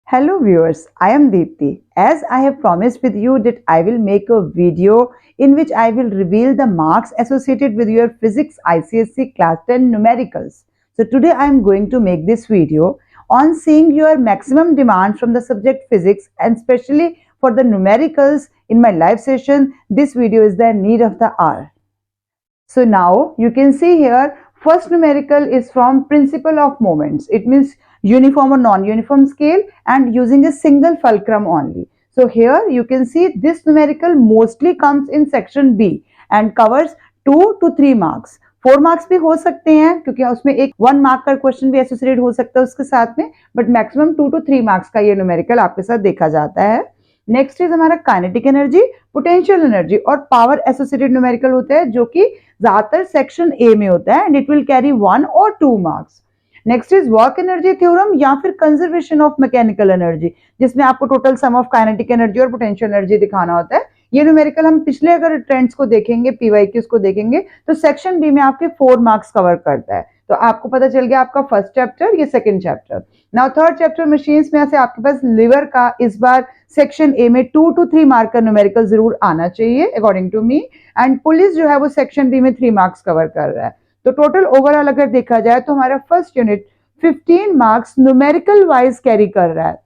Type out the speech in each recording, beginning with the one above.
Hello viewers, I am Deepti. As I have promised with you that I will make a video in which I will reveal the marks associated with your Physics ICSE Class 10 numericals. So today I am going to make this video on seeing your maximum demand from the subject Physics, and especially for the numericals in my live session. This video is the need of the hour. So now you can see here, first numerical is from principle of moments. It means uniform or non-uniform scale and using a single fulcrum only. So here you can see this numerical mostly comes in section B and covers 2 to 3 marks. 4 marks भी हो सकते हैं क्योंकि उसमें एक 1 mark का question भी associated हो सकता है उसके साथ में, बट मैक्सिमम 2 to 3 मार्क्स का ये न्यूमेरिकल आपके साथ देखा जाता है। नेक्स्ट इज हमारा काइनेटिक एनर्जी, पोटेंशियल एनर्जी और पावर एसोसिएटेड न्यूमेरिकल होता है जो कि ज्यादातर सेक्शन ए में होता है एंड इट विल कैरी 1 और 2 marks. Next is work energy theorem या फिर कंजर्वेशन ऑफ मैकेनिकल एनर्जी, जिसमें आपको total sum of kinetic energy और पोटेंशियल एनर्जी दिखाना होता है। ये न्यूमेरिकल हम पिछले अगर ट्रेंड्स को देखेंगे, पीवाईक्यूज को देखेंगे तो सेक्शन बी में आपके 4 मार्क्स कवर करता है। तो आपको पता चल गया आपका फर्स्ट चैप्टर, ये second chapter. Now third chapter machines में से आपके पास लिवर का इस बार सेक्शन ए में 2 to 3 मार्क का न्यूमेरिकल जरूर आना चाहिए according to me, and police जो है वो सेक्शन बी में 3 मार्क्स कवर कर रहा है। तो टोटल ओवरऑल अगर देखा जाए तो हमारा first unit 15 marks numerical wise carry कर रहा है।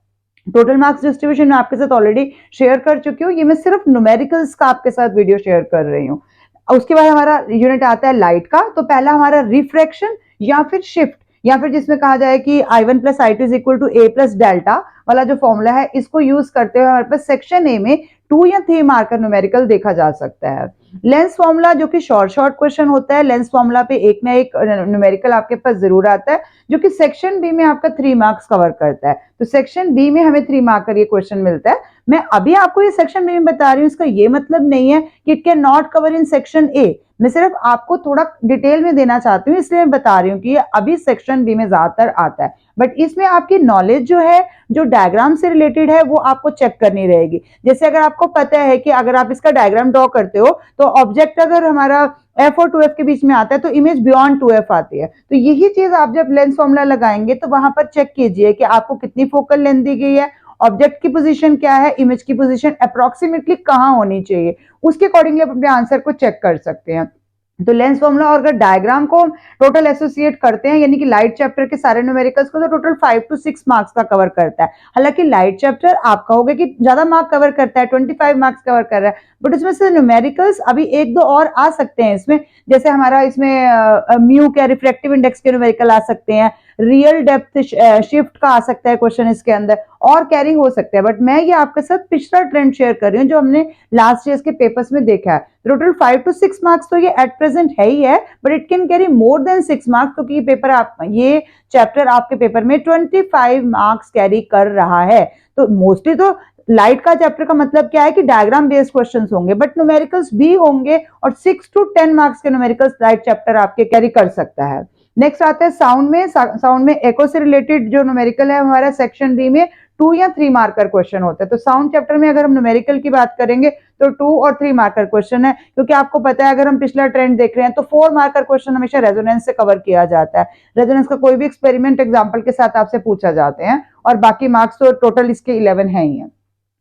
टोटल मार्क्स डिस्ट्रीब्यूशन में आपके साथ ऑलरेडी शेयर कर चुकी हूँ, ये मैं सिर्फ न्यूमेरिकल्स का आपके साथ वीडियो शेयर कर रही हूँ। उसके बाद हमारा यूनिट आता है लाइट का। तो पहला हमारा रिफ्रैक्शन या फिर शिफ्ट या फिर जिसमें कहा जाए कि I1 plus I2 is equal to A plus delta वाला जो फॉर्मूला है, इसको यूज करते हुए हमारे पास सेक्शन ए में 2 या 3 मार्क का न्यूमेरिकल देखा जा सकता है। लेंस फॉर्मूला जो कि शॉर्ट क्वेश्चन होता है, लेंस फॉर्मूला पे एक ना एक न्यूमेरिकल आपके पास जरूर आता है जो कि सेक्शन बी में आपका 3 मार्क्स कवर करता है। तो सेक्शन बी में हमें 3 मार्क का ये क्वेश्चन मिलता है। मैं अभी आपको ये सेक्शन बी में बता रही हूँ, इसका ये मतलब नहीं है कि it can not cover in section A. मैं सिर्फ आपको थोड़ा डिटेल में देना चाहती हूँ, इसलिए मैं बता रही हूँ कि ये अभी सेक्शन बी में ज्यादातर आता है, बट इसमें आपकी नॉलेज जो है, जो डायग्राम से रिलेटेड है, वो आपको चेक करनी रहेगी। जैसे अगर आपको पता है कि अगर आप इसका डायग्राम ड्रॉ करते हो तो ऑब्जेक्ट अगर हमारा f और 2f के बीच में आता है तो इमेज बियॉन्ड 2f आती है। तो यही चीज आप जब लेंस फॉर्मूला लगाएंगे तो वहां पर चेक कीजिए कि आपको कितनी फोकल लेंथ दी गई है, ऑब्जेक्ट की पोजीशन क्या है, इमेज की पोजीशन अप्रोक्सीमेटली कहाँ होनी चाहिए, उसके अकॉर्डिंगली आप अपने आंसर को चेक कर सकते हैं। तो लेंस फॉर्मूला और अगर डायग्राम को टोटल एसोसिएट करते हैं यानी कि लाइट चैप्टर के सारे न्यूमेरिकल्स को, तो टोटल 5 to 6 मार्क्स का कवर करता है। हालांकि लाइट चैप्टर आप कहोगे कि ज्यादा मार्क कवर करता है, 25 मार्क्स कवर कर रहा है, बट इसमें से न्यूमेरिकल्स अभी एक दो और आ सकते हैं इसमें। जैसे हमारा इसमें म्यू के रिफ्रैक्टिव इंडेक्स के न्यूमेरिकल आ सकते हैं, रियल डेप्थ शिफ्ट का आ सकता है क्वेश्चन इसके अंदर, और कैरी हो सकते हैं। बट मैं ये आपके साथ पिछला ट्रेंड शेयर कर रही हूँ जो हमने लास्ट ईयर के पेपर्स में देखा है। टोटल 5 to 6 मार्क्स तो ये एट प्रेजेंट है ही है, but it can carry more than 6 marks क्योंकि ये पेपर ये चैप्टर आपके पेपर में 25 मार्क्स कैरी कर रहा है। तो मोस्टली तो लाइट का चैप्टर का मतलब क्या है कि डायग्राम बेस्ड क्वेश्चंस होंगे, बट न्यूमेरिकल्स भी होंगे और 6 to 10 मार्क्स के न्यूमेरिकल्स लाइट चैप्टर आपके कैरी कर सकता है। नेक्स्ट आता है साउंड में। साउंड में एको से रिलेटेड जो न्यूमेरिकल है हमारा सेक्शन बी में 2 या 3 मार्कर क्वेश्चन होता है। तो साउंड चैप्टर में अगर हम न्यूमेरिकल की बात करेंगे तो 2 और 3 मार्कर क्वेश्चन है, क्योंकि आपको पता है अगर हम पिछला ट्रेंड देख रहे हैं तो 4 मार्कर क्वेश्चन हमेशा रेजोनेंस से कवर किया जाता है। रेजोनेंस का कोई भी एक्सपेरिमेंट एग्जाम्पल के साथ आपसे पूछा जाते हैं, और बाकी मार्क्स तो टोटल इसके 11 है ही है।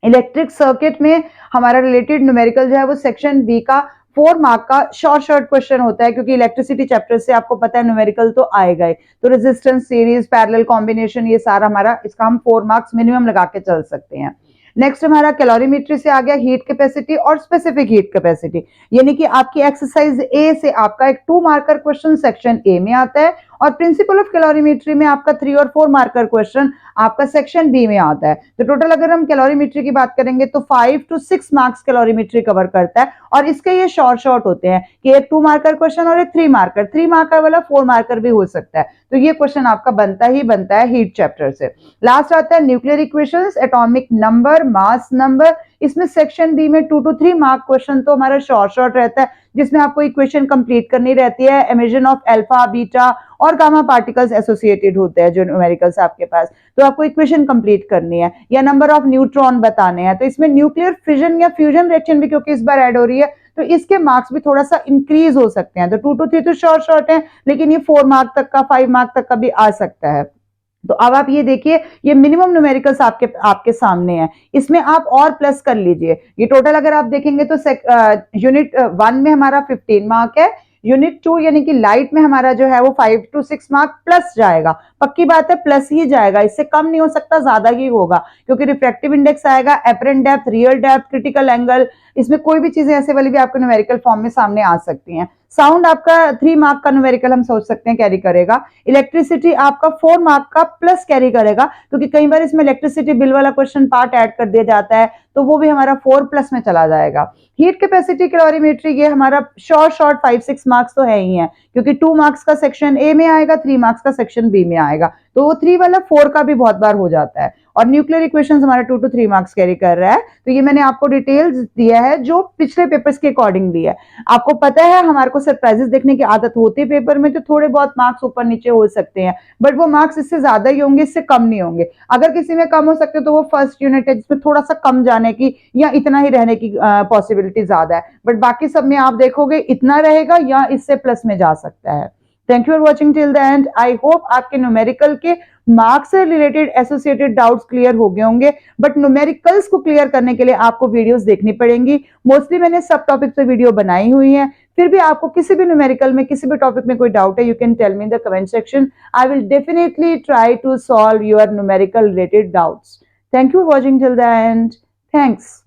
इलेक्ट्रिक सर्किट में हमारा रिलेटेड न्यूमेरिकल जो है वो सेक्शन बी का 4 मार्क का शॉर्ट क्वेश्चन होता है, क्योंकि इलेक्ट्रिसिटी चैप्टर से आपको पता है न्यूमेरिकल तो आएगा ही। तो रेजिस्टेंस सीरीज, पैरेलल कॉम्बिनेशन, ये सारा हमारा, इसका हम 4 मार्क्स मिनिमम लगा के चल सकते हैं। नेक्स्ट हमारा कैलोरीमेट्री से आ गया हीट कैपेसिटी और स्पेसिफिक हीट कैपेसिटी, यानी कि आपकी एक्सरसाइज ए से आपका एक 2 मार्कर क्वेश्चन सेक्शन ए में आता है, और प्रिंसिपल ऑफ कैलोरीमेट्री में आपका 3 और 4 मार्कर क्वेश्चन आपका सेक्शन बी में आता है। तो टोटल अगर हम कैलोरीमेट्री की बात करेंगे तो 5 to 6 मार्क्स कैलोरीमेट्री कवर करता है, और इसके ये शॉर्ट होते हैं कि एक 2 मार्कर क्वेश्चन और एक 3 मार्कर वाला 4 मार्कर भी हो सकता है। तो ये क्वेश्चन आपका बनता है हीट चैप्टर से। लास्ट आता है nuclear equations, atomic number, mass number. इसमें सेक्शन बी में 2 to 3 मार्क क्वेश्चन तो हमारा शॉर्ट रहता है, जिसमें आपको इक्वेशन कंप्लीट करनी रहती है, एमिशन ऑफ अल्फा, बीटा और गामा पार्टिकल्स एसोसिएटेड होते हैं जो न्यूमेरिकल्स आपके पास, तो आपको इक्वेशन कंप्लीट करनी है, या नंबर ऑफ न्यूट्रॉन बताने हैं। तो इसमें न्यूक्लियर फिजन या फ्यूजन रिएक्शन भी क्योंकि इस बार ऐड हो रही है, तो इसके मार्क्स भी थोड़ा सा इंक्रीज हो सकते हैं। तो 2 to 3 तो शॉर्ट है, लेकिन ये 4 मार्क तक का, 5 मार्क तक का भी आ सकता है। तो अब आप ये देखिए, ये मिनिमम न्यूमेरिकल्स आपके आपके सामने है, इसमें आप और प्लस कर लीजिए। ये टोटल अगर आप देखेंगे तो यूनिट 1 में हमारा 15 मार्क है, यूनिट 2 यानी कि लाइट में हमारा जो है वो 5 to 6 मार्क प्लस जाएगा। पक्की बात है, प्लस ही जाएगा, इससे कम नहीं हो सकता, ज्यादा ही होगा, क्योंकि रिफ्रैक्टिव इंडेक्स आएगा, apparent depth, real depth, critical angle, इसमें कोई भी चीजें ऐसे वाली भी आपको न्यूमेरिकल फॉर्म में सामने आ सकती हैं। साउंड आपका 3 मार्क का न्यूमेरिकल हम सोच सकते हैं कैरी करेगा। इलेक्ट्रिसिटी आपका 4 मार्क का प्लस कैरी करेगा, क्योंकि कई बार इसमें इलेक्ट्रिसिटी बिल वाला क्वेश्चन पार्ट ऐड कर दिया जाता है, तो वो भी हमारा 4 प्लस में चला जाएगा। हीट कैपेसिटी, कैलोरीमेट्री, ये हमारा शॉर्ट शॉर्ट 5-6 मार्क्स तो है ही है, क्योंकि 2 मार्क्स का सेक्शन ए में आएगा, 3 मार्क्स का सेक्शन बी में आएगा, तो वो 3 वाला 4 का भी बहुत बार हो जाता है। और न्यूक्लियर इक्वेशंस हमारा 2 to 3 मार्क्स कैरी कर रहा है। तो ये मैंने आपको डिटेल्स दिया है जो पिछले पेपर्स के अकॉर्डिंग दी है। आपको पता है हमारे को सरप्राइजेस देखने की आदत होती है पेपर में, तो थोड़े बहुत मार्क्स ऊपर नीचे हो सकते हैं, बट वो मार्क्स इससे ज्यादा ही होंगे, इससे कम नहीं होंगे। अगर किसी में कम हो सकते तो वो फर्स्ट यूनिट है जिसमें थोड़ा सा कम जाने की या इतना ही रहने की पॉसिबिलिटी ज्यादा है, बट बाकी सब में आप देखोगे इतना रहेगा या इससे प्लस में जा सकता है। Thank you for watching till the and. I hope आपके न्यूमेरिकल के मार्क्स से रिलेटेड एसोसिएटेड डाउट्स क्लियर हो गए होंगे, बट न्यूमेरिकल्स को क्लियर करने के लिए आपको वीडियोस देखनी पड़ेंगी। मोस्टली मैंने सब टॉपिक पे वीडियो बनाई हुई है। फिर भी आपको किसी भी न्यूमेरिकल में, किसी भी टॉपिक में कोई डाउट है, you can tell me in the comment section. I will definitely try to solve your numerical related doubts. Thank you for watching till the end. Thanks.